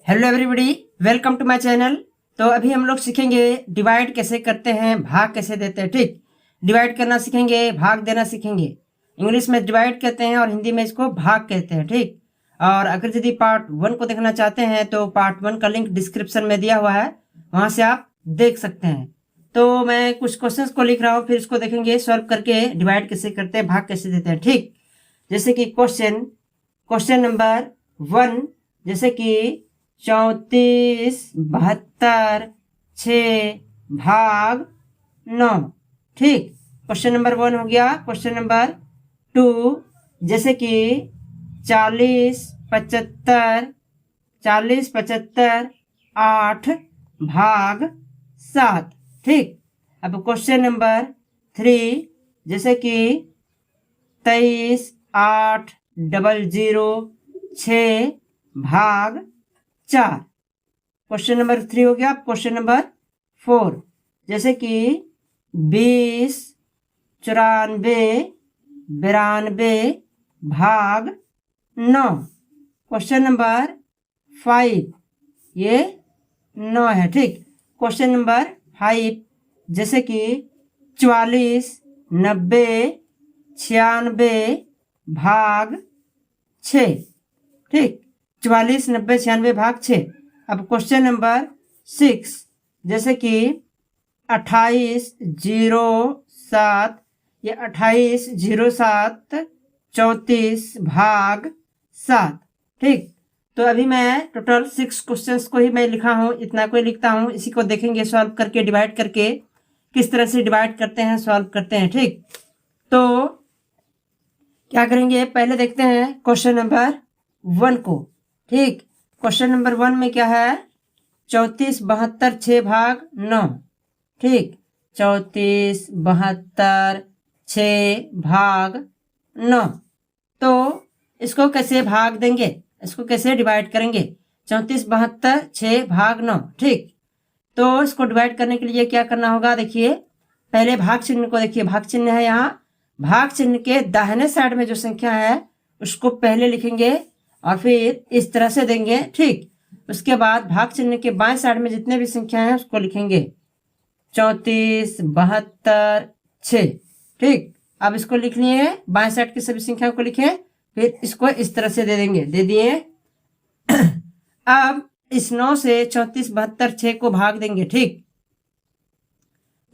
Hello everybody, welcome to my channel. तो अभी हम लोग सीखेंगे डिवाइड कैसे करते हैं, भाग कैसे देते हैं। ठीक, डिवाइड करना सीखेंगे, भाग देना सीखेंगे। इंग्लिश में डिवाइड कहते हैं और हिंदी में इसको भाग कहते हैं। ठीक, और अगर यदि पार्ट 1 को देखना चाहते हैं तो पार्ट 1 का लिंक डिस्क्रिप्शन में दिया हुआ है, वहां से आप देख सकते हैं। तो मैं कुछ क्वेश्चंस को लिख रहा हूँ, फिर इसको देखेंगे सॉल्व करके डिवाइड कैसे करते हैं, भाग कैसे देते हैं। ठीक, जैसे कि क्वेश्चन नंबर 1, जैसे कि 34 72 6 भाग 9। ठीक, क्वेश्चन नंबर 1 हो गया। क्वेश्चन नंबर 2, जैसे कि 40 75 8 भाग 7। ठीक, अब क्वेश्चन नंबर 3, जैसे कि 23 8 00 6 भाग 4। क्वेश्चन नंबर 3 हो गया। क्वेश्चन नंबर 4, जैसे कि 20 94 92 भाग 9। क्वेश्चन नंबर 5, ये 9 है। ठीक, क्वेश्चन नंबर 5, जैसे कि 44 90 96 भाग 6। ठीक, 44 90 96 भाग 6। अब क्वेश्चन नंबर 6, जैसे कि 28 07, ये 28 07 34 भाग 7। ठीक, तो अभी मैं टोटल 6 क्वेश्चंस को ही मैं लिखा हूँ, इतना कोई लिखता हूँ। इसी को देखेंगे सॉल्व करके, डिवाइड करके किस तरह से डिवाइड करते हैं, सॉल्व करते हैं। ठीक, तो क्या करेंगे, पहले देखते हैं क्वेश्चन नंबर 1 को। ठीक, क्वेश्चन नंबर 1 में क्या है, 34 72 6 भाग 9। ठीक, 34 72 6 भाग 9। तो इसको कैसे भाग देंगे, इसको कैसे डिवाइड करेंगे। 34 72 6 भाग 9। ठीक, तो इसको डिवाइड करने के लिए क्या करना होगा, देखिए पहले भाग चिन्ह को देखिए। भाग चिन्ह है यहाँ, भाग चिन्ह के दाहिने साइड में जो संख्या है उसको पहले लिखेंगे और फिर इस तरह से देंगे। ठीक, उसके बाद भाग चिन्ह के बाएं साइड में जितने भी संख्या हैं उसको लिखेंगे 34 72 6। ठीक, अब इसको लिख लिए, बाएं साइड की सभी संख्याओं को लिखें, फिर इसको इस तरह से दे देंगे, दे दिए। अब इस 9 से 34 72 6 को भाग देंगे। ठीक,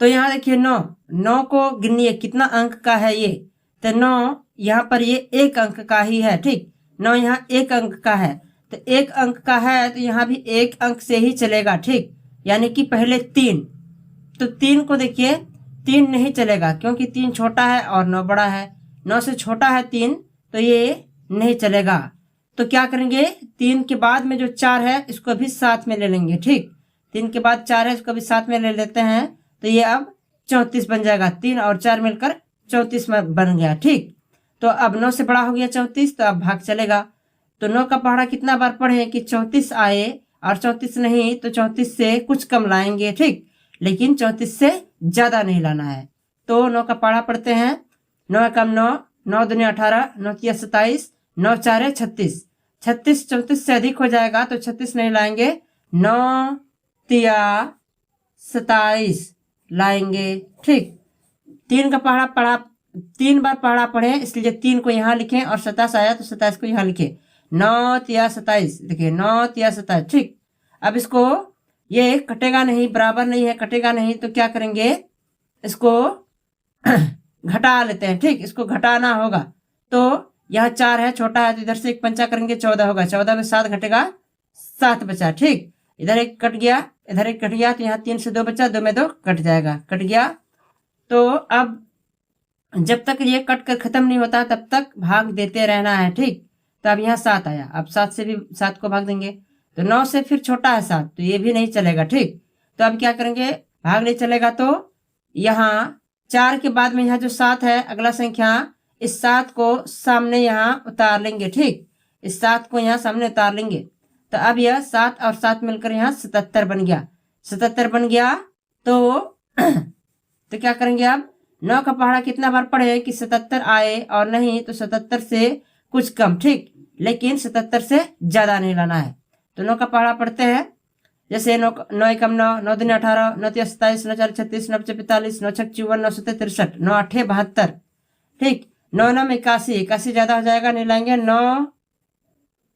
तो यहाँ देखिए 9 को गिनिए कितना अंक का है ये, तो 9 यहाँ पर ये 1 अंक का ही है। ठीक, 9 यहाँ 1 अंक का है, तो 1 अंक का है तो यहाँ भी 1 अंक से ही चलेगा। ठीक, यानी कि पहले 3, तो 3 को देखिए 3 नहीं चलेगा क्योंकि 3 छोटा है और 9 बड़ा है। 9 से छोटा है 3, तो ये नहीं चलेगा। तो क्या करेंगे, 3 के बाद में जो 4 है इसको भी साथ में ले लेंगे। ठीक, 3 के बाद 4 है इसको भी साथ में ले लेते हैं, तो ये अब 34 बन जाएगा। 3 और 4 मिलकर 34 में बन गया। ठीक, तो अब 9 से बड़ा हो गया 34, तो अब भाग चलेगा। तो 9 का पहाड़ा कितना बार पढ़े कि 34 आए, और 34 नहीं तो 34 से कुछ कम लाएंगे। ठीक, लेकिन 34 से ज्यादा नहीं लाना है। तो 9 का पहाड़ा पढ़ते हैं, 9 कम 9, 9 दूनी 18, 9 तिया 27, 9 4 36। 36 34 से अधिक हो जाएगा तो 36 नहीं लाएंगे, 9 तिया 27 लाएंगे। ठीक, 3 का पहाड़ा पढ़ा, 3 बार पहाड़ा पढ़े इसलिए 3 को यहाँ लिखें, और 27 आया तो 27 को यहाँ लिखें। 9 तिया 27, देखिए 9 तिया 27। ठीक, अब इसको ये कटेगा नहीं, बराबर नहीं है, कटेगा नहीं, तो क्या करेंगे, इसको घटा लेते हैं। ठीक, इसको घटाना होगा, तो यहाँ 4 है, छोटा है, तो इधर से एक पंचा करेंगे 14 होगा। 14 में 7 घटेगा, 7 बचा। ठीक, इधर एक कट गया, इधर एक कट गया, तो यहाँ 3 से 2 बचा, 2 में 2 कट जाएगा, कट गया। तो अब जब तक ये कट कर खत्म नहीं होता तब तक भाग देते रहना है। ठीक, तो अब यहाँ 7 आया, अब 7 से भी 7 को भाग देंगे, तो 9 से फिर छोटा है 7, तो ये भी नहीं चलेगा। ठीक, तो अब क्या करेंगे, भाग नहीं चलेगा तो यहाँ 4 के बाद में यहाँ जो 7 है अगला संख्या, इस 7 को सामने यहाँ उतार लेंगे। ठीक, इस 7 को यहाँ सामने उतार लेंगे, तो अब यह 7 और 7 मिलकर यहाँ 77 बन गया। 77 बन गया तो क्या करेंगे, अब 9 का पहाड़ा कितना बार पढ़े कि 77 आए, और नहीं तो 77 से कुछ कम। ठीक, लेकिन 77 से ज्यादा नहीं लाना है। तो 9 का पहाड़ा पढ़ते हैं। जैसे 9 9 एकम 9, 9 दूनी 18, 9 तिया 27, 9 चार 36, 9 पचे 45, 9 छक 54, 9 सत्ते 63, 9 आठे 72। ठीक, 9 नम 81, 81 ज्यादा हो जाएगा, नहीं लाएंगे। 9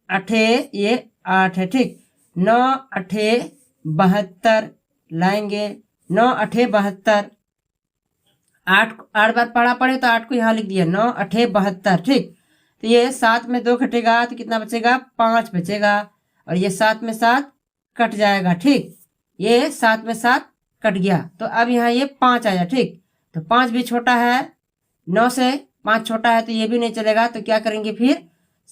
आठे ये 8 है। ठीक, 9 आठे 72 लाएंगे। 9 आठे 72, 8 बार पढ़ा पड़े तो 8 को यहाँ लिख दिया। 9 आठे 72। ठीक, तो ये 7 में 2 घटेगा तो कितना बचेगा? 5 बचेगा। और ये 7 में 7 कट जाएगा। ठीक, ये 7 में 7 कट गया, तो अब यहाँ ये 5 आया। ठीक, तो 5 भी छोटा है, 9 से 5 छोटा है, तो ये भी नहीं चलेगा। तो क्या करेंगे फिर?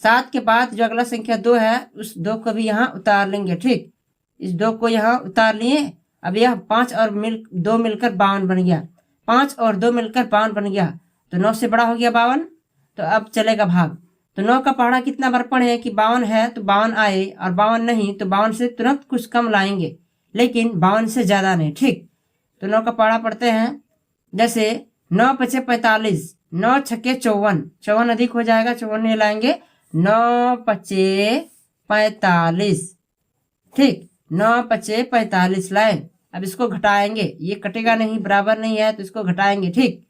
7 के बाद जो अगला संख्या 2 है उस 2 को भी यहाँ उतार लेंगे। ठीक, इस 2 को यहाँ उतार लिए। अब यह 5 और 2 मिलकर 52 बन गया। 5 और 2 मिलकर 52 बन गया, तो 9 से बड़ा हो गया 52। तो अब चलेगा भाग। तो 9 का पहाड़ा कितना बार पढ़े कि 52 है तो 52 आए, और 52 नहीं तो 52 से तुरंत कुछ कम लाएंगे, लेकिन 52 से ज्यादा नहीं। ठीक, तो 9 का पहाड़ा पढ़ते हैं। जैसे 9 पचे 45, 9 छक्के 54, 54 अधिक हो जाएगा, 54 नहीं लाएंगे। 9 पचे 45। ठीक, 9 पचे 45 लाए। अब इसको घटाएंगे, ये कटेगा नहीं, बराबर नहीं है, तो इसको घटाएंगे। ठीक,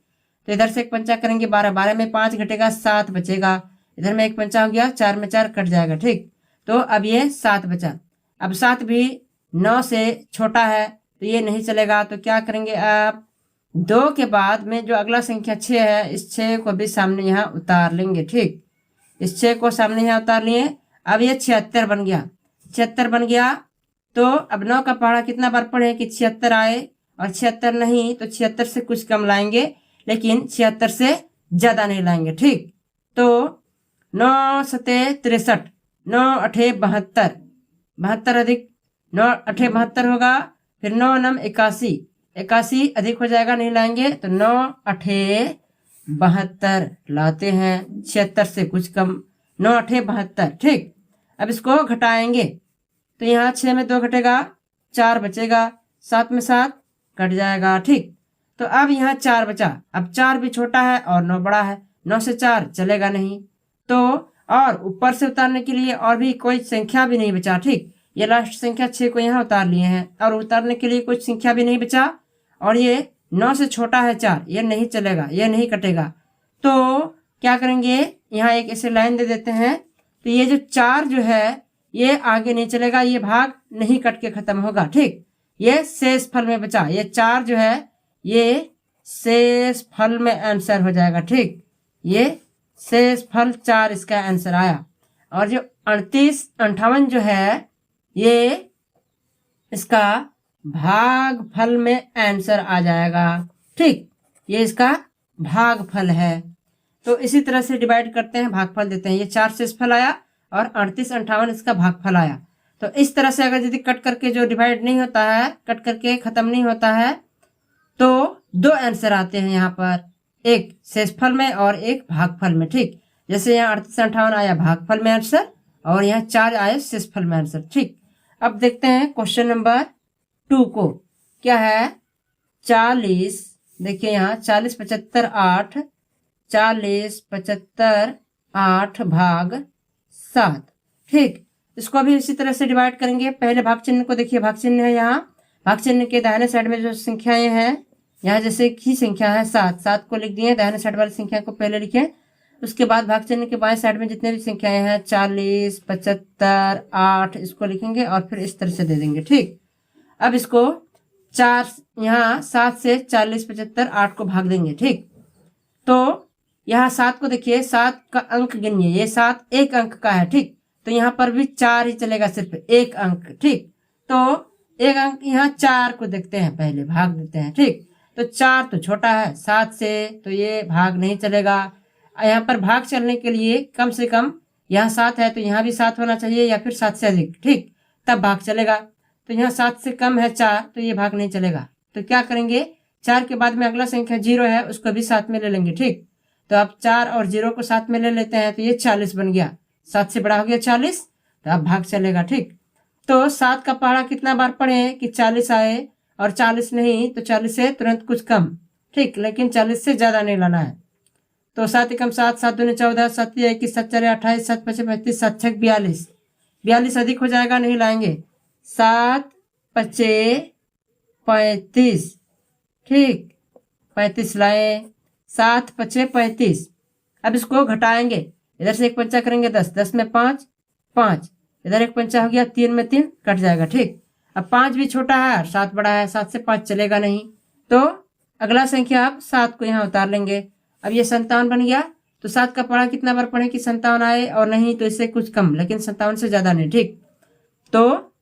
तो इधर से एक पंचा करेंगे 12, 12 में 5 घटेगा, 7 बचेगा। इधर में एक पंचा हो गया, 4 में 4 कट जाएगा। ठीक, तो अब ये 7 बचा। अब 7 भी 9 से छोटा है, तो ये नहीं चलेगा। तो क्या करेंगे? आप 2 के बाद में जो अगला संख्या 6 है, इस 6 को भी सामने यहाँ उतार लेंगे। ठीक, इस 6 को सामने यहाँ उतार लिए। अब ये 76 बन गया। 76 बन गया, तो अब 9 का पहाड़ा कितना बार पढ़े कि 76 आए, और 76 नहीं तो 76 से कुछ कम लाएंगे, लेकिन 76 से ज्यादा नहीं लाएंगे। ठीक, तो 9 सते 63, 9 अठे 72, 72 अधिक 9 अठे 72 होगा। फिर 9 नम 81, 81 अधिक हो जाएगा, नहीं लाएंगे, तो 9 अठे 72 लाते हैं। 76 से कुछ कम, 9 अठे 72। ठीक, अब इसको घटाएंगे, तो यहाँ 6 में 2 घटेगा, 4 बचेगा, 7 में 7 कट जाएगा। ठीक, तो अब यहाँ 4 बचा। अब 4 भी छोटा है और 9 बड़ा है, 9 से 4 चलेगा नहीं, तो और ऊपर से उतारने के लिए और भी कोई संख्या भी नहीं बचा। ठीक, ये लास्ट संख्या 6 को यहाँ उतार लिए हैं, और उतारने के लिए कुछ संख्या भी नहीं बचा, और ये 9 से छोटा है 4, ये नहीं चलेगा, ये नहीं कटेगा। तो क्या करेंगे? यहाँ एक ऐसे लाइन दे देते हैं, तो ये जो 4 जो है ये आगे नहीं चलेगा, ये भाग नहीं कट के खत्म होगा। ठीक, ये शेष फल में बचा, ये 4 जो है ये शेष फल में आंसर हो जाएगा। ठीक, ये शेष फल 4 इसका आंसर आया। और जो 38 58 जो है ये इसका भाग फल में आंसर आ जाएगा। ठीक, ये इसका भाग फल है। तो इसी तरह से डिवाइड करते हैं, भागफल देते हैं। ये 4 शेष फल आया और 38 58 इसका भागफल आया। तो इस तरह से अगर यदि कट करके जो डिवाइड नहीं होता है, कट करके खत्म नहीं होता है, तो 2 आंसर आते हैं यहाँ पर, एक शेषफल में और एक भागफल में। ठीक, जैसे यहाँ 38 58 आया भागफल में आंसर, और यहाँ 4 आए शेषफल में आंसर। ठीक, अब देखते हैं क्वेश्चन नंबर 2 को। क्या है? 40, देखिए यहाँ 40 75 8, 40 75 8 भाग 7। ठीक, इसको भी इसी तरह से डिवाइड करेंगे। पहले भाग चिन्ह को देखिए, भाग चिन्ह है यहाँ, भाग चिन्ह के दाहिने साइड में जो संख्याएं हैं, यहाँ जैसे की संख्या है 7, 7 को लिख दिए, दाहिने साइड वाली संख्या को पहले लिखे। उसके बाद भाग चिन्ह के बाएं साइड में जितने भी संख्याएं हैं 40 75 8 इसको लिखेंगे, और फिर इस तरह से दे देंगे। ठीक, अब इसको 4 यहाँ 7 से 40 75 8 को भाग देंगे। ठीक, तो यहाँ 7 को देखिए, 7 का अंक गिनिए, ये 7 एक अंक का है। ठीक, तो यहाँ पर भी 4 ही चलेगा, सिर्फ एक अंक। ठीक, तो एक अंक यहाँ 4 को देखते हैं, पहले भाग देते हैं। ठीक, तो 4 तो छोटा है 7 से, तो ये भाग नहीं चलेगा। यहाँ पर भाग चलने के लिए कम से कम यहाँ 7 है तो यहाँ भी 7 होना चाहिए, या फिर 7 से अधिक। ठीक, तब भाग चलेगा। तो यहाँ 7 से कम है 4, तो ये भाग नहीं चलेगा। तो क्या करेंगे? 4 के बाद में अगला संख्या 0 है, उसको भी साथ में ले लेंगे। ठीक, तो अब 4 और 0 को साथ में ले लेते हैं, तो ये 40 बन गया, 7 से बड़ा हो गया 40, तो अब भाग चलेगा। ठीक, तो 7 का पहाड़ा कितना बार पढ़े कि 40 आए, और 40 नहीं तो 40 से तुरंत कुछ कम। ठीक, लेकिन 40 से ज्यादा नहीं लाना है। तो 7 एकम 7, 7 दूनी 14, 7 21, 7 4 28, 7 5 35, 7 6 42, 42 अधिक हो जाएगा, नहीं लाएंगे। 7 पचे 35, ठीक, 35 लाए, 7 पचे 35। अब इसको घटाएंगे, इधर से एक पंचा करेंगे 10, 10 में 5, 5, इधर एक पंचा हो गया, 3 में 3 कट जाएगा, ठीक। अब 5 भी छोटा है और 7 बड़ा है, 7 से 5 चलेगा नहीं, तो अगला संख्या आप 7 को यहाँ उतार लेंगे। अब ये 57 बन गया। तो 7 का पढ़ा कितना बार पढ़े कि 57 आए, और नहीं तो इससे कुछ कम, लेकिन 57 से ज्यादा नहीं, ठीक। तो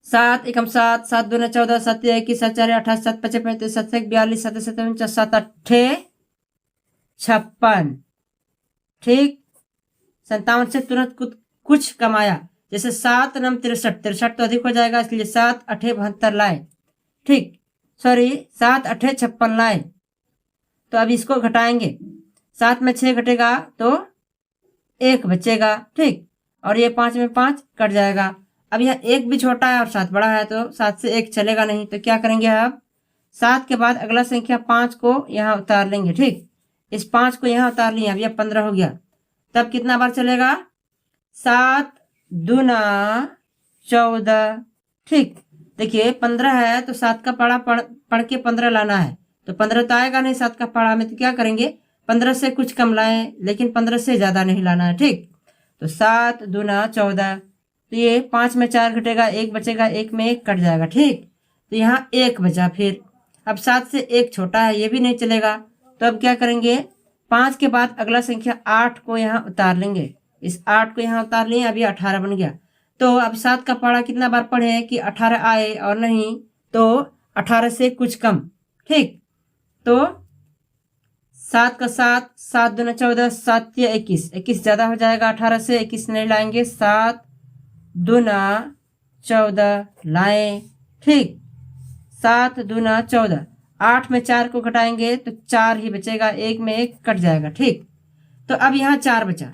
7 एकम 7, 7 दूना 14, 7 21, 7 4 28, 7 5 35, 7 1 42, 7 7 49, 7 8 56, ठीक। 57 से तुरंत कुछ कमाया, जैसे 7 9 63, 63 तो अधिक हो जाएगा, इसलिए 7 8 72 लाए, ठीक, सॉरी 7 8 56 लाए। तो अब इसको घटाएंगे, 7 में 6 घटेगा तो 1 बचेगा, ठीक, और ये 5 में 5 कट जाएगा। अब यह 1 भी छोटा है और 7 बड़ा है, तो 7 से 1 चलेगा नहीं, तो क्या करेंगे आप 7 के बाद अगला संख्या 5 को यहाँ उतार लेंगे, ठीक। इस 5 को यहाँ उतार लिया, अब यह 15 हो गया। तब कितना बार चलेगा 7 दूना 14, ठीक। देखिए 15 है तो 7 का पढ़ा पढ़ के 15 लाना है, तो 15 तो आएगा नहीं 7 का पढ़ा में, तो क्या करेंगे 15 से कुछ कम लाएं, लेकिन 15 से ज्यादा नहीं लाना है, ठीक। तो 7 दूना 14, तो ये 5 में 4 घटेगा, 1 बचेगा, 1 में 1 कट जाएगा, ठीक। तो यहाँ 1 बचा। फिर अब 7 से 1 छोटा है, ये भी नहीं चलेगा, तो अब क्या करेंगे 5 के बाद अगला संख्या 8 को यहाँ उतार लेंगे। इस 8 को यहाँ उतार लिए, अभी 18 बन गया। तो अब 7 का पढ़ा कितना बार पढ़े कि 18 आए, और नहीं तो 18 से कुछ कम, ठीक। तो 7 का 7, 7 दूना 14, 7 या 21, 21 ज्यादा हो जाएगा 18 से, 21 नहीं लाएंगे, 7 दूना 14 लाए, ठीक, 7 दूना 14, 8 में 4 को घटाएंगे तो 4 ही बचेगा, 1 में 1 कट जाएगा, ठीक। तो अब यहाँ 4 बचा,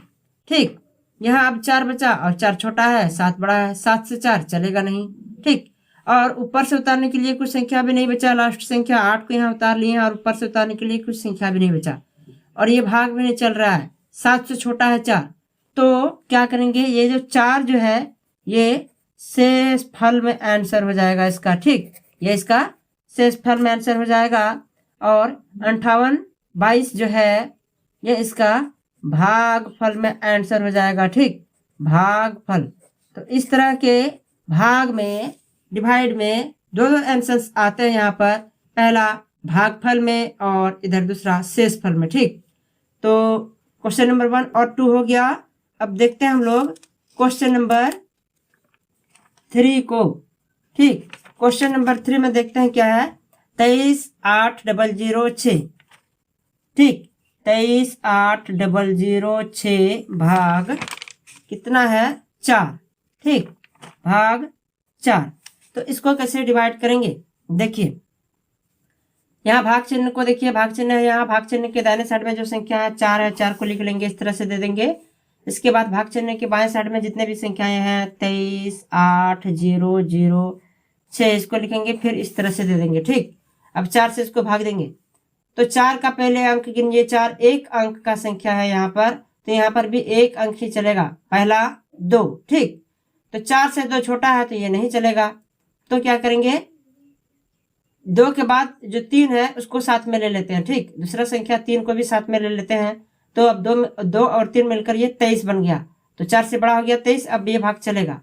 ठीक, यहाँ अब 4 बचा और 4 छोटा है, 7 बड़ा है, 7 से 4 चलेगा नहीं, ठीक। और ऊपर से उतारने के लिए कुछ संख्या भी नहीं बचा, लास्ट संख्या 8 को यहाँ उतार लिए और ऊपर से उतारने के लिए कुछ संख्या भी नहीं बचा, और ये भाग भी नहीं चल रहा है, 7 से छोटा है 4। तो क्या करेंगे, ये जो 4 जो है ये शेष फल में आंसर हो जाएगा इसका, ठीक, ये इसका शेष फल में आंसर हो जाएगा। और 58 22 जो है ये इसका भाग फल में आंसर हो जाएगा, ठीक, भाग फल। तो इस तरह के भाग में, डिवाइड में दो आंसर्स आते हैं यहाँ पर, पहला भागफल में और इधर दूसरा शेष फल में, ठीक। तो क्वेश्चन नंबर 1 और 2 हो गया। अब देखते हैं हम लोग क्वेश्चन नंबर 3 को, ठीक। क्वेश्चन नंबर 3 में देखते हैं क्या है, 23 8 0 6, ठीक, 23 8 0 6 भाग कितना है 4, ठीक, भाग 4। तो इसको कैसे डिवाइड करेंगे, देखिए यहाँ भाग चिन्ह को देखिए, भाग चिन्ह है, यहाँ भाग चिन्ह के दाहिने साइड में जो संख्या है 4 है, 4 को लिख लेंगे, इस तरह से दे देंगे। इसके बाद भाग चिन्ह के बाएं साइड में जितने भी संख्याएं हैं 23 8 0 0 6, इसको लिखेंगे, फिर इस तरह से दे देंगे, ठीक। अब 4 से इसको भाग देंगे, तो 4 का पहले अंक गिनिए, 4 एक अंक का संख्या है यहाँ पर, तो यहाँ पर भी एक अंक ही चलेगा, पहला 2, ठीक। तो 4 से 2 छोटा है तो ये नहीं चलेगा, तो क्या करेंगे 2 के बाद जो 3 है उसको साथ में ले लेते हैं, ठीक, दूसरा संख्या 3 को भी साथ में ले लेते हैं। तो अब 2 और 3 मिलकर ये 23 बन गया, तो 4 से बड़ा हो गया 23, अब ये भाग चलेगा।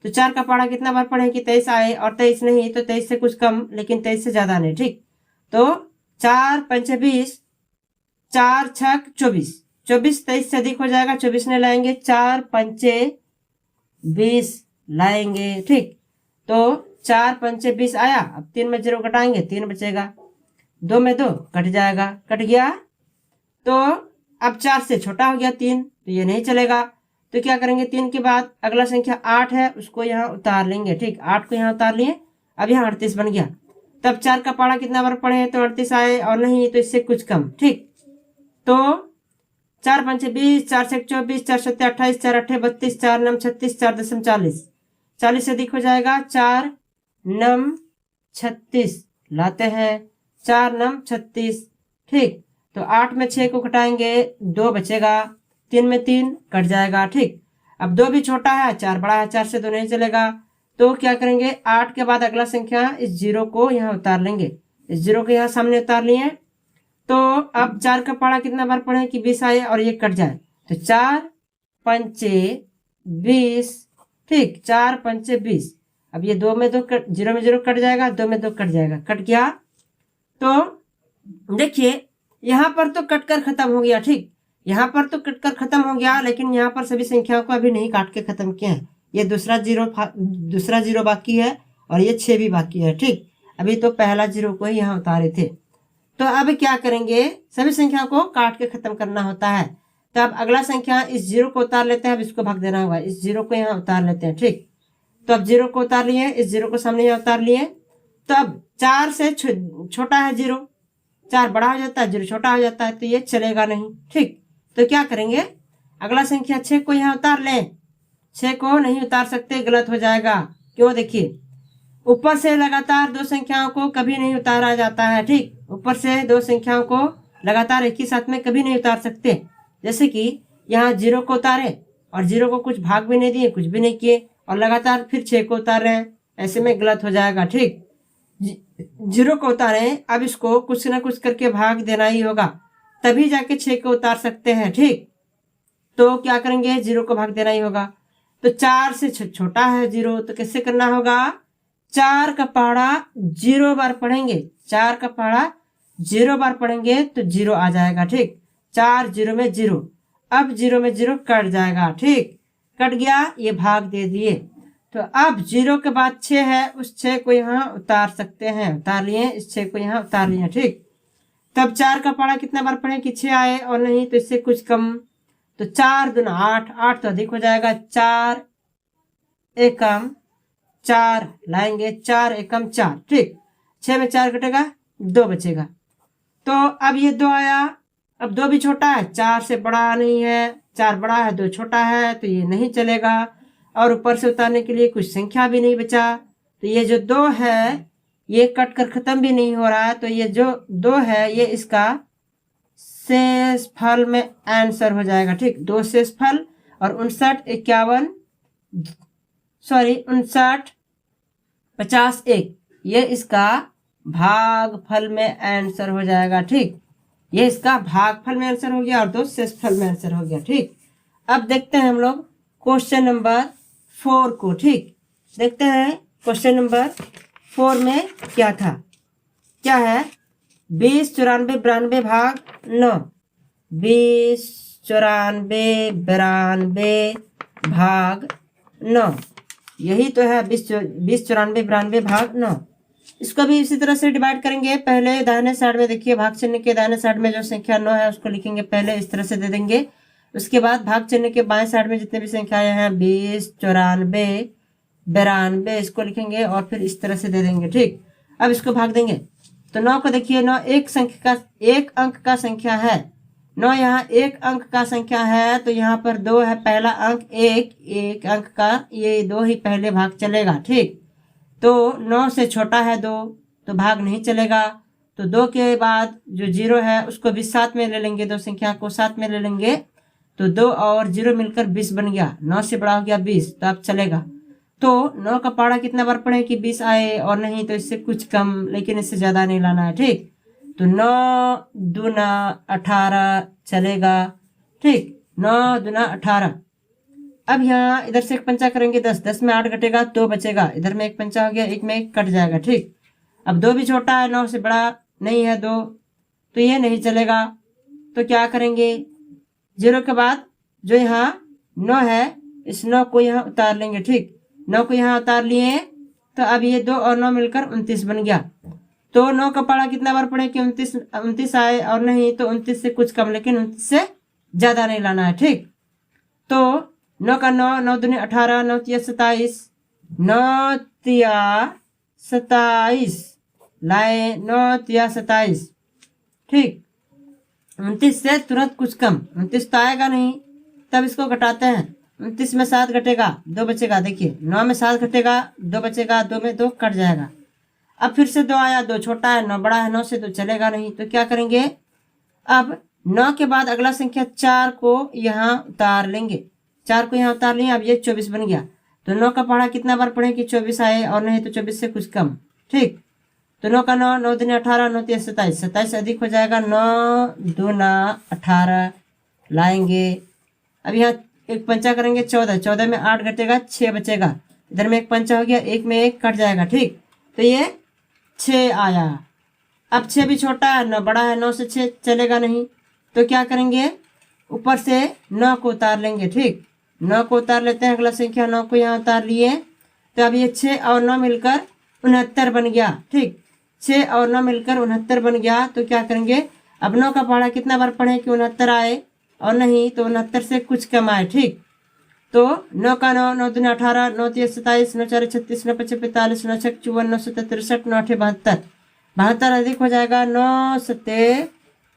तो 4 का पढ़ा कितना बार पढ़े कि 23 आए, और 23 नहीं तो 23 से कुछ कम, लेकिन 23 से ज्यादा नहीं, ठीक। तो 4 5 20, 4 6 24, 24 23 से अधिक हो जाएगा, 24 नहीं लाएंगे, 4 5 20 लाएंगे, ठीक। तो 4 5 20 आया, अब 3 में 0 घटाएंगे, 3 बचेगा, 2 में 2 कट जाएगा, कट गया। तो अब 4 से छोटा हो गया 3, तो ये नहीं चलेगा, तो क्या करेंगे 3 के बाद अगला संख्या 8 है उसको यहाँ उतार लेंगे, ठीक, 8 को यहाँ उतार लिए, अब यहाँ 38 बन गया। तब 4 का पढ़ा कितना बार पढ़े तो 38 आए, और नहीं तो इससे कुछ कम, ठीक। तो 4 5 20, 4 6 24, 4 7 28, 4 8 32, 4 9 36, 4 10 40, 40 से अधिक हो जाएगा, 4 9 36 लाते हैं, 4 9 36, ठीक। तो 8 में 6 को घटाएंगे, 2 बचेगा, 3 में 3 कट जाएगा, ठीक। अब 2 भी छोटा है, 4 बड़ा है, 4 से 2 नहीं चलेगा। तो क्या करेंगे, 8 के बाद अगला संख्या इस 0 को यहाँ उतार लेंगे, इस 0 को यहाँ सामने उतार लिए। तो अब 4 का पहाड़ा कितना बार पढ़े कि 20 आए और ये कट जाए, तो 4 पंचे 20, ठीक, 4 पंचे 20। अब ये 2 में 2 0 में 0 कट जाएगा, 2 में 2 कट जाएगा, कट गया। तो देखिए यहाँ पर तो कटकर खत्म हो गया, ठीक, यहाँ पर तो कटकर खत्म हो गया, लेकिन यहाँ पर सभी संख्याओं को अभी नहीं काट के खत्म किया है। ये दूसरा जीरो बाकी है और ये 6 भी बाकी है, ठीक। अभी तो पहला 0 को ही यहाँ उतारे थे। तो अब क्या करेंगे, सभी संख्या को काट के खत्म करना होता है। तो अब अगला संख्या इस 0 को उतार लेते हैं, अब इसको भाग देना होगा, इस 0 को यहाँ उतार लेते हैं, ठीक। तो अब 0 को उतार लिए, इस 0 को सामने यहाँ उतार लिए। तो अब 4 से छोटा है 0, 4 बड़ा हो जाता है, 0 छोटा हो जाता है, तो ये चलेगा नहीं, ठीक। तो क्या करेंगे, अगला संख्या 6 को यहाँ उतार लें। 6 को नहीं उतार सकते, गलत हो जाएगा। क्यों, देखिए ऊपर से लगातार 2 संख्याओं को कभी नहीं उतारा जाता है, ठीक। ऊपर से 2 संख्याओं को लगातार एक ही साथ में कभी नहीं उतार सकते। जैसे कि यहाँ 0 को उतारे और 0 को कुछ भाग भी नहीं दिए, कुछ भी नहीं किए, और लगातार फिर 6 को उतार रहे हैं, ऐसे में गलत हो जाएगा, ठीक। 0 को उतारें, अब इसको कुछ ना कुछ करके भाग देना ही होगा, तभी जाके 6 को उतार सकते हैं, ठीक। तो क्या करेंगे, 0 को भाग देना ही होगा। तो 4 से छोटा है 0, तो कैसे करना होगा, 4 का पहाड़ा 0 बार पढ़ेंगे, 4 का पहाड़ा 0 बार पढ़ेंगे तो 0 आ जाएगा, ठीक। 4 0 में 0, अब 0 में 0 कट जाएगा, ठीक, कट गया, ये भाग दे दिए। तो अब 0 के बाद 6 है, उस 6 को यहाँ उतार सकते हैं, उतार लिए, इस 6 को यहाँ उतार लिए, ठीक। तब 4 का पहाड़ा कितना बार पढ़े कि 6 आए, और नहीं तो इससे कुछ कम। तो 4 दूना 8, 8 तो अधिक हो जाएगा, 4 एकम 4 लाएंगे, 4 एकम 4, ठीक। 6 में 4 कटेगा, 2 बचेगा। तो अब ये 2 आया, अब 2 भी छोटा है, 4 से बड़ा नहीं है, 4 बड़ा है 2 छोटा है, तो ये नहीं चलेगा। और ऊपर से उतारने के लिए कुछ संख्या भी नहीं बचा, तो ये जो 2 है ये कट कर खत्म भी नहीं हो रहा है, तो ये जो 2 है ये इसका शेष फल में आंसर हो जाएगा, ठीक। 2 शेष फल और 59 50 1, ये इसका भागफल में आंसर हो जाएगा, ठीक। ये इसका भागफल में आंसर हो गया और 2 शेषफल में आंसर हो गया, ठीक। अब देखते हैं हम लोग क्वेश्चन नंबर 4 को, ठीक। देखते हैं क्वेश्चन नंबर 4 में क्या था, क्या है, 20 94 92 भाग 9, 20 94 92 भाग 9, यही तो है 20 94 92 भाग 9। इसको भी इसी तरह से डिवाइड करेंगे। पहले दाहिने साइड में देखिए, भाग चिन्ह के दाहिने साइड में जो संख्या 9 है उसको लिखेंगे, पहले इस तरह से दे देंगे। उसके बाद भाग चिन्ह के बाएं साइड में जितने भी संख्याएं हैं 20 94 92 इसको लिखेंगे और फिर इस तरह से दे देंगे, ठीक। अब इसको भाग देंगे तो 9 को देखिए, 9 एक अंक का संख्या है, 9 यहाँ एक अंक का संख्या है, तो यहाँ पर 2 है, पहला अंक एक अंक का, ये 2 ही पहले भाग चलेगा, ठीक। तो 9 से छोटा है 2, तो भाग नहीं चलेगा। तो 2 के बाद जो 0 है उसको भी साथ में ले लेंगे, 2 संख्या को साथ में ले लेंगे, तो 2 और 0 मिलकर 20 बन गया, 9 से बड़ा हो गया 20, तो अब चलेगा। तो 9 का पहाड़ा कितना बार पढ़े कि 20 आए, और नहीं तो इससे कुछ कम, लेकिन इससे ज्यादा नहीं लाना है, ठीक। तो 9 दूना 18 चलेगा, ठीक, 9 दूना 18। अब यहाँ इधर से एक पंचा करेंगे 10, 10 में 8 घटेगा 2 बचेगा, इधर में एक पंचा हो गया, एक में एक कट जाएगा, ठीक। अब 2 भी छोटा है, 9 से बड़ा नहीं है 2, तो ये नहीं चलेगा। तो क्या करेंगे, 0 के बाद जो यहाँ 9 है इस 9 को यहाँ उतार लेंगे, ठीक। 9 को यहाँ उतार लिए, तो अब ये 2 और 9 मिलकर 29 बन गया। तो 9 का पहाड़ा कितना बार पढ़े कि 29 आए, और नहीं तो 29 से कुछ कम, लेकिन 29 से ज्यादा नहीं लाना है, ठीक। तो 9 का 9, 9 दूनी 18, 9 तिया 27, 9 तिया 27 लाए, 9 तिया 27, ठीक। 29 से तुरंत कुछ कम, 29 तो आएगा नहीं, तब इसको घटाते हैं। 29 में 7 घटेगा, 2 बचेगा, देखिए 9 में 7 घटेगा, 2 बचेगा, 2 में 2 कट जाएगा। अब फिर से 2 आया, 2 छोटा है, 9 बड़ा है, 9 से 2 चलेगा नहीं, तो क्या करेंगे, अब 9 के बाद अगला संख्या 4 को यहाँ उतार लेंगे, 4 को यहाँ उतार लिए, अब ये 24 बन गया। तो 9 का पहाड़ा कितना बार पढ़े कि 24 आए, और नहीं तो 24 से कुछ कम। ठीक, तो 9 का 9, 9 दूनी 18, 9 तिया 27, 27 अधिक हो जाएगा 9 दूना 18 लाएंगे। अब यहाँ एक पंचा करेंगे 14, 14 में 8 घटेगा 6 बचेगा, इधर में एक पंचा हो गया, एक में एक कट जाएगा। ठीक, तो ये 6 आया। अब 6 भी छोटा है, 9 बड़ा है, 9 से 6 चलेगा नहीं, तो क्या करेंगे, ऊपर से 9 को उतार लेंगे। ठीक, 9 को उतार लेते हैं, अगला संख्या 9 को यहाँ उतार लिए, तो अब ये 6 और 9 मिलकर 69 बन गया। ठीक, 6 और 9 मिलकर 69 बन गया। तो क्या करेंगे, अब 9 का पहाड़ा कितना बार पढ़े कि 69 आए, और नहीं तो 69 से कुछ कम आए। ठीक, तो 9 का 9, 9 दूनी 18, 9 तिया 27, 9 चार 36, 9 पचे 45, 9 छक 54, 9 सत्ते 63, 9 अठे 72, 72 अधिक हो जाएगा 9 सत्ते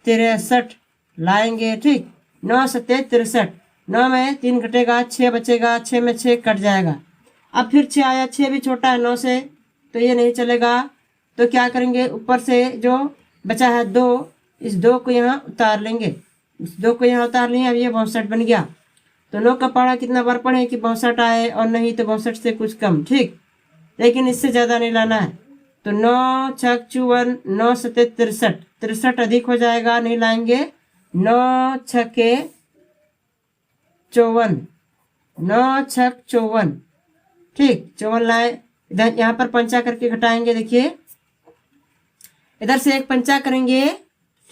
63 लाएंगे। ठीक, 9 सत्ते 63, 9 में 3 घटेगा 6 बचेगा, 6 में 6 कट जाएगा। अब फिर 6 आया, 6 भी छोटा है 9 से, तो ये नहीं चलेगा। तो क्या करेंगे, ऊपर से जो बचा है 2, इस 2 को यहाँ उतार लेंगे, इस 2 को यहाँ उतार लिए, अब ये 62 बन गया। तो 9 का पहाड़ा कितना बार पढ़े कि 62 आए, और नहीं तो 62 से कुछ कम। ठीक, लेकिन इससे ज़्यादा नहीं लाना है। तो 9 छक 54, 9 सत्ते 63, 63 अधिक हो जाएगा, नहीं लाएंगे। 9 छके 54, 9 छक 54। ठीक, 54 लाए, इधर यहाँ पर पंचा करके घटाएंगे। देखिए इधर से एक पंचा करेंगे।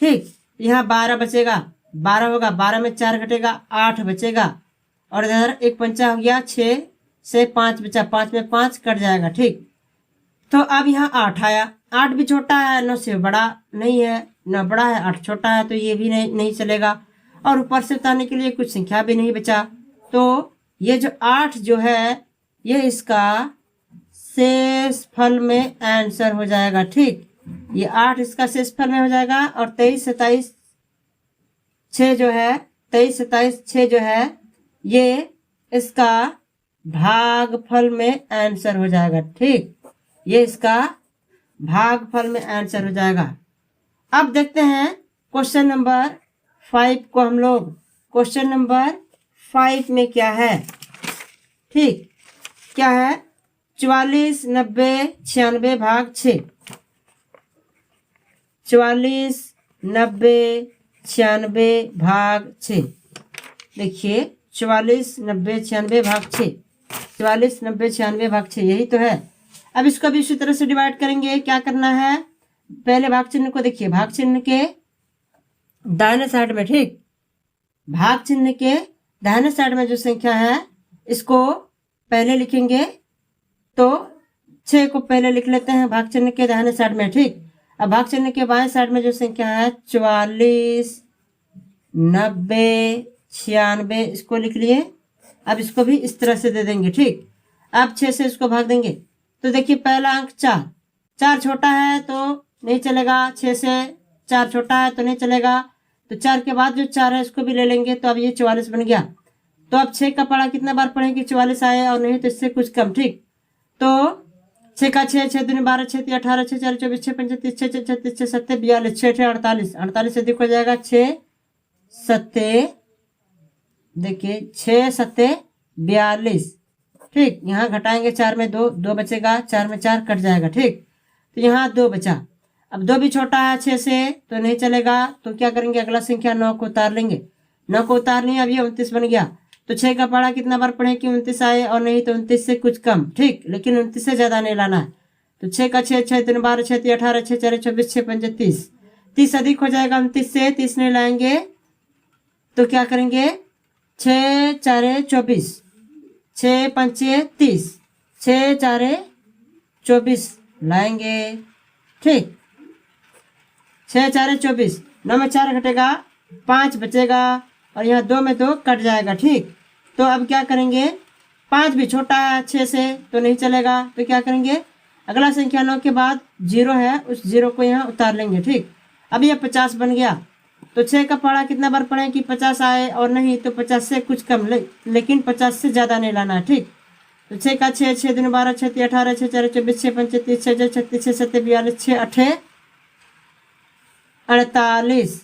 ठीक, यहाँ 12 बचेगा, 12 होगा, 12 में 4 घटेगा 8 बचेगा, और इधर एक पंचा हो गया, 6 से 5 बचा, 5 में 5 कट जाएगा। ठीक, तो अब यहाँ 8 आया, 8 भी छोटा है, 9 से बड़ा नहीं है, 9 बड़ा है 8 छोटा है, तो ये भी नहीं चलेगा। और ऊपर से उतारने के लिए कुछ संख्या भी नहीं बचा, तो ये जो 8 जो है ये इसका शेष फल में आंसर हो जाएगा। ठीक, ये 8 इसका शेष फल में हो जाएगा, और 23 27 6 जो है, 23 27 6 जो है ये इसका भागफल में आंसर हो जाएगा। ठीक, ये इसका भागफल में आंसर हो जाएगा। अब देखते हैं क्वेश्चन नंबर 5 को हम लोग। क्वेश्चन नंबर 5 में क्या है। ठीक, क्या है, 44 90 96 भाग 6, 44 90 96 भाग 6। देखिए 44 90 96 भाग 6, 44 90 96 भाग 6, यही तो है। अब इसको भी इसी तरह से डिवाइड करेंगे। क्या करना है, पहले भाग चिन्ह को देखिए, भाग चिन्ह के दाहिने साइड में, ठीक, भाग चिन्ह के दाहिने साइड में जो संख्या है इसको पहले लिखेंगे। तो 6 को पहले लिख लेते हैं भाग चिन्ह के दाहिने साइड में। ठीक, अब भाग चिन्ह के बाएं साइड में जो संख्या है 44 90 96, इसको लिख लिए। अब इसको भी इस तरह से दे देंगे। ठीक, अब 6 से इसको भाग देंगे, तो देखिए पहला अंक 4, 4 छोटा है तो नहीं चलेगा, 6 से 4 छोटा है तो नहीं चलेगा, तो 4 के बाद जो 4 है इसको भी ले लेंगे। तो अब ये 44 बन गया। तो अब 6 का पढ़ा कितना बार पढ़ेंगे, 44 आए, और नहीं तो इससे कुछ कम। ठीक, तो 6 का 6, 6 दूनी 12, 6 3 18, 6 4 24, 6 5 30, 6 6 36, 6 7 42, 6 6 48, 48 से अधिक हो जाएगा 6 7, देखिए 6 7 42। ठीक, यहाँ घटाएंगे, 4 में 2 2 बचेगा, 4 में 4 कट जाएगा। ठीक, तो यहाँ 2 बचा। अब 2 भी छोटा है 6 से तो नहीं चलेगा, तो क्या करेंगे, अगला संख्या 9 को उतार लेंगे। 9 को उतार लिया, अब ये 29 बन गया। तो 6 का पढ़ा कितना बार पढ़े कि 29 आए, और नहीं तो 29 से कुछ कम। ठीक, लेकिन 29 से ज़्यादा नहीं लाना है। तो 6 का 6, 6 3 12, 6 3 18, 6 4 24, 6 5 30, 30 अधिक हो जाएगा 29 से, 30 नहीं लाएंगे। तो क्या करेंगे, 6 4 24, 6 5 30, 6 4 24 लाएंगे। ठीक, 6 4 24, 9 में 4 घटेगा, 5 बचेगा, और यहाँ 2 में 2 कट जाएगा। ठीक, तो अब क्या करेंगे, 5 भी छोटा है 6 से तो नहीं चलेगा, तो क्या करेंगे, अगला संख्या 9 के बाद 0 है, उस 0 को यहाँ उतार लेंगे। ठीक, अब ये 50 बन गया। तो 6 का पढ़ा कितना बार पढ़े कि 50 आए, और नहीं तो 50 से कुछ कम, लेकिन 50 से ज़्यादा नहीं लाना है। ठीक, तो 6 का 6, 6 दूनी 12, 6 3 18, 6 4 24, 6 5 30, 6 6 36, 6 7 42, 6 8 48।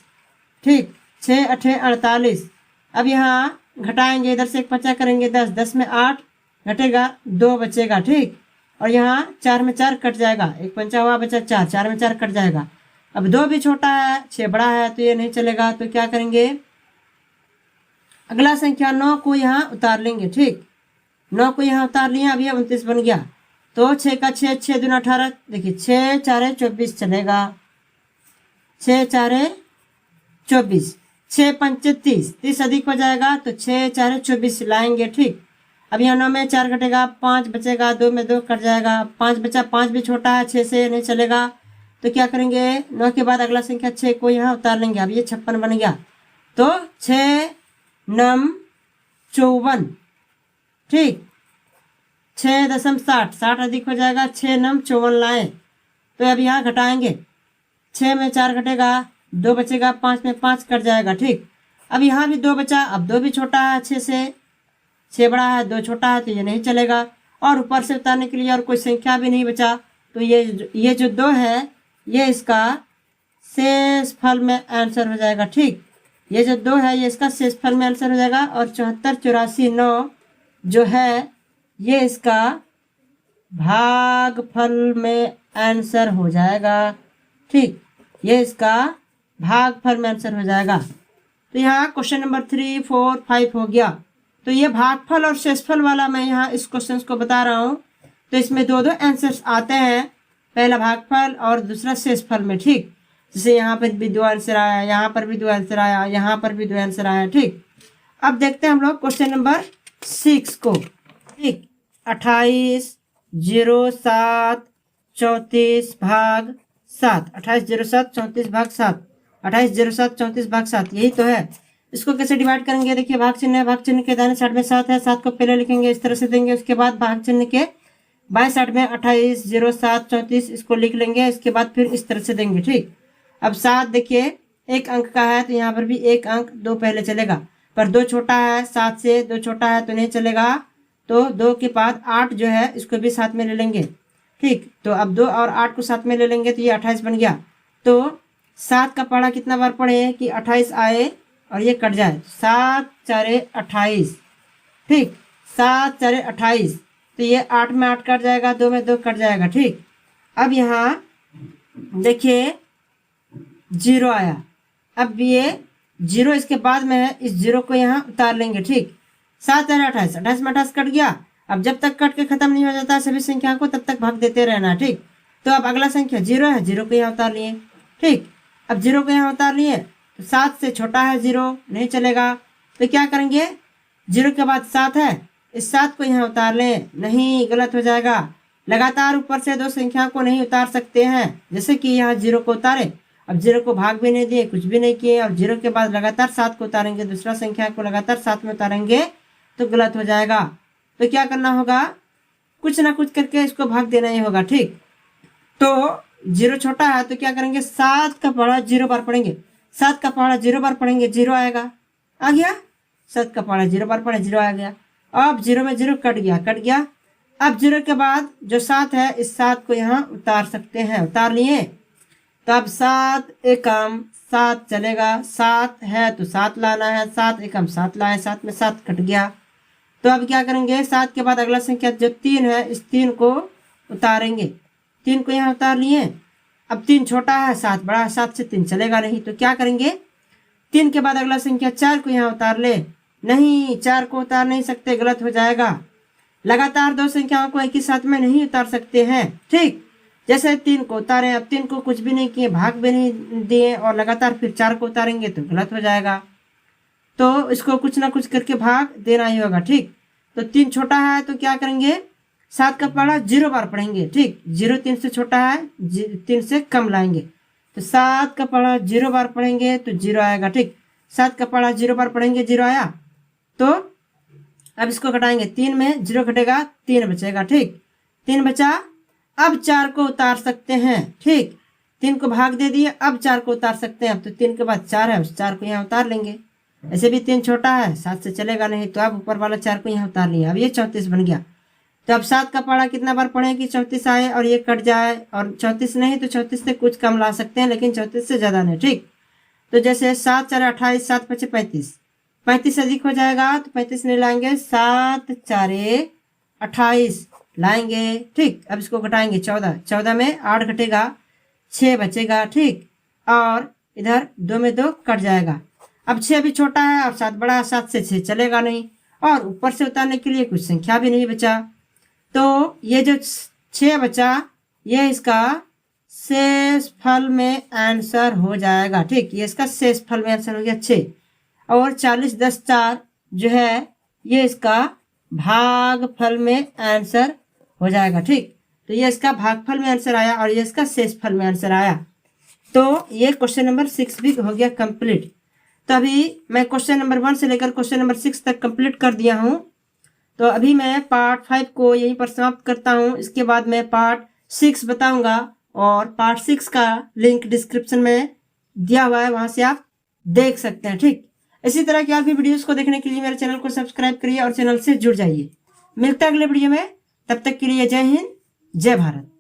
ठीक, 6 8 48। अब यहाँ घटाएंगे, इधर से एक 5 करेंगे 10, 10 में 8 घटेगा 2 बचेगा, ठीक। और यहाँ 4 में 4 कट जाएगा, एक 5 हुआ बचा 4, 4 में 4 कट जाएगा। अब 2 भी छोटा है, 6 बड़ा है, तो ये नहीं चलेगा। तो क्या करेंगे, अगला संख्या 9 को यहाँ उतार लेंगे, ठीक। 9 को यहाँ उतार लिया, अब ये 29 बन गया। तो 6 का 6, 6 दूना 18, देखिए 6 4 24 चलेगा, 6 4 24, 6 5 30, 30 अधिक हो जाएगा, तो 6 4 24 लाएंगे, ठीक। अब यहाँ 9 में 4 घटेगा, 5 बचेगा, 2 में 2 कट जाएगा, 5 बचा, 5 भी छोटा है, 6 से नहीं चलेगा। तो क्या करेंगे, 9 के बाद अगला संख्या 6 को यहाँ उतार लेंगे। अब ये 56 बन गया। तो 6 9 54, ठीक, 6.60, 60 अधिक हो जाएगा, 6 9 54 लाए। तो अब यहाँ घटाएंगे, 6 में 4 घटेगा, 2 बचेगा, 5 में 5 कट जाएगा, ठीक। अब यहाँ भी 2 बचा, अब 2 भी छोटा है 6 से, 6 बड़ा है 2 छोटा है, तो ये नहीं चलेगा। और ऊपर से उतारने के लिए और कोई संख्या भी नहीं बचा, तो ये जो 2 है ये इसका शेष फल में आंसर हो जाएगा, ठीक। ये जो 2 है ये इसका शेष फल में आंसर हो जाएगा। और 74 84 9 जो है ये इसका भागफल में आंसर हो जाएगा, ठीक। ये इसका भागफल में आंसर हो जाएगा। तो यहाँ क्वेश्चन नंबर 3 4 5 हो गया। तो ये भागफल और शेषफल वाला मैं यहाँ इस क्वेश्चन को बता रहा हूँ। तो इसमें 2 आंसर्स आते हैं, पहला भागफल और दूसरा शेषफल में, ठीक। जैसे यहाँ पर भी 2 आंसर आया, यहाँ पर भी 2 आंसर आया, यहाँ पर भी 2 आंसर आया, ठीक। अब देखते हैं हम लोग क्वेश्चन नंबर 6 को, ठीक। 28 07 34 भाग 7, 28 07 34 भाग 7, 28 07 34 भाग 7, यही तो है। इसको कैसे डिवाइड करेंगे, देखिए भाग चिन्ह है, भाग चिन्ह के दाहिने साइड में 7 है, 7 को पहले लिखेंगे इस तरह से देंगे, उसके बाद भाग चिन्ह के बाएं साइड में 28 07 34 इसको लिख लेंगे, इसके बाद फिर इस तरह से देंगे, ठीक। अब 7 देखिए 1 अंक का है, तो यहाँ पर भी 1 अंक 2 पहले चलेगा, पर 2 छोटा है, 7 से 2 छोटा है तो नहीं चलेगा। तो 2 के बाद 8 जो है इसको भी साथ में ले लेंगे, ठीक। तो अब 2 और 8 को साथ में ले लेंगे तो ये 28 बन गया। तो 7 का पढ़ा कितना बार पढ़े कि 28 आए और ये कट जाए, 7 4 28, ठीक, 7 4 28, तो ये 8 में 8 कट जाएगा, 2 में 2 कट जाएगा, ठीक। अब यहाँ देखिए 0 आया, अब ये 0 इसके बाद में है, इस 0 को यहाँ उतार लेंगे, ठीक। 7 4 28, 28 में 28 कट गया। अब जब तक कट के खत्म नहीं हो जाता सभी संख्या को तब तक भाग देते रहना, ठीक। तो अब अगला संख्या 0 है, 0 को यहाँ उतार लिए, ठीक। अब 0 को यहाँ उतार लिए, तो 7 से छोटा है 0 नहीं चलेगा। तो क्या करेंगे, 0 के बाद 7 है, इस 7 को यहाँ उतार लें, नहीं गलत हो जाएगा। लगातार ऊपर से 2 संख्या को नहीं उतार सकते हैं, जैसे कि यहाँ 0 को उतारे, अब 0 को भाग भी नहीं दिए, कुछ भी नहीं किए, और 0 के बाद लगातार 7 को उतारेंगे, दूसरा संख्या को लगातार 7 में उतारेंगे तो गलत हो जाएगा। तो क्या करना होगा, कुछ ना कुछ करके इसको भाग देना ही होगा, ठीक। तो 0 छोटा है तो क्या करेंगे, 7 का पहाड़ा 0 बार पढ़ेंगे, 7 का पहाड़ा 0 बार पढ़ेंगे, 0 आएगा, आ गया। 7 का पहाड़ा 0 बार पढ़े, 0 आ गया। अब 0 में 0 कट गया। अब 0 के बाद जो 7 है इस 7 को यहाँ उतार सकते हैं, उतार लिए। तब 7 एकम 7 चलेगा, 7 है तो 7 लाना है, 7 एकम 7 लाए, 7 में 7 कट गया। तो अब क्या करेंगे, 7 के बाद अगला संख्या जो 3 है इस 3 को उतारेंगे, 3 को यहाँ उतार लिए। अब 3 छोटा है, 7 बड़ा है, 7 से 3 चलेगा नहीं, तो क्या करेंगे, 3 के बाद अगला संख्या 4 को यहाँ उतार ले, नहीं 4 को उतार नहीं सकते, गलत हो जाएगा। लगातार 2 संख्याओं को एक ही साथ में नहीं उतार सकते हैं, ठीक। जैसे 3 को उतारे, अब 3 को कुछ भी नहीं किए, भाग भी नहीं दिए, और लगातार फिर 4 को उतारेंगे तो गलत हो जाएगा। तो इसको कुछ ना कुछ करके भाग देना ही होगा, ठीक। तो 3 छोटा है तो क्या करेंगे, 7 का पहाड़ा 0 बार पढ़ेंगे, ठीक। 0 3 से छोटा है, 3 से कम लाएंगे, तो 7 का पहाड़ा 0 बार पढ़ेंगे तो 0 आएगा, ठीक। 7 का पहाड़ा 0 बार पढ़ेंगे, 0 आया। तो अब इसको घटाएंगे, 3 में 0 घटेगा, 3 बचेगा, ठीक। 3 बचा, अब 4 को उतार सकते हैं, ठीक। 3 को भाग दे दिए, अब 4 को उतार सकते हैं। अब तो 3 के बाद 4 है, उस 4 को यहाँ उतार लेंगे। ऐसे भी 3 छोटा है, 7 से चलेगा नहीं, तो अब ऊपर वाला 4 को यहाँ उतार लिया। अब ये 34 बन गया। तो अब 7 का पहाड़ा कितना बार पढ़े कि 34 आए और ये कट जाए, और 34 नहीं तो 34 से कुछ कम ला सकते हैं, लेकिन 34 से ज़्यादा नहीं, ठीक। तो जैसे 7 4 28, 7 5 35, 35 अधिक हो जाएगा तो 35 नहीं लाएंगे, 7 चारे 28 लाएंगे। ठीक, अब इसको घटाएंगे 14, 14 में 8 घटेगा 6 बचेगा। ठीक, और इधर 2 में 2 कट जाएगा। अब 6 भी छोटा है और 7 बड़ा है, 7 से 6 चलेगा नहीं, और ऊपर से उतारने के लिए कुछ संख्या भी नहीं बचा। तो ये जो 6 बचा ये इसका शेष फल में आंसर हो जाएगा। ठीक, ये इसका शेष फल में आंसर हो गया 6, और 40 10 4 जो है ये इसका भागफल में आंसर हो जाएगा। ठीक, तो ये इसका भागफल में आंसर आया और ये इसका शेषफल में आंसर आया। तो ये क्वेश्चन नंबर 6 भी हो गया कंप्लीट। तो अभी मैं क्वेश्चन नंबर 1 से लेकर क्वेश्चन नंबर 6 तक कंप्लीट कर दिया हूँ। तो अभी मैं पार्ट 5 को यहीं पर समाप्त करता हूँ। इसके बाद मैं पार्ट 6 बताऊंगा, और पार्ट 6 का लिंक डिस्क्रिप्शन में दिया हुआ है, वहां से आप देख सकते हैं। ठीक, इसी तरह की और भी वीडियोस को देखने के लिए मेरे चैनल को सब्सक्राइब करिए और चैनल से जुड़ जाइए। मिलता है अगले वीडियो में, तब तक के लिए जय हिंद, जय भारत।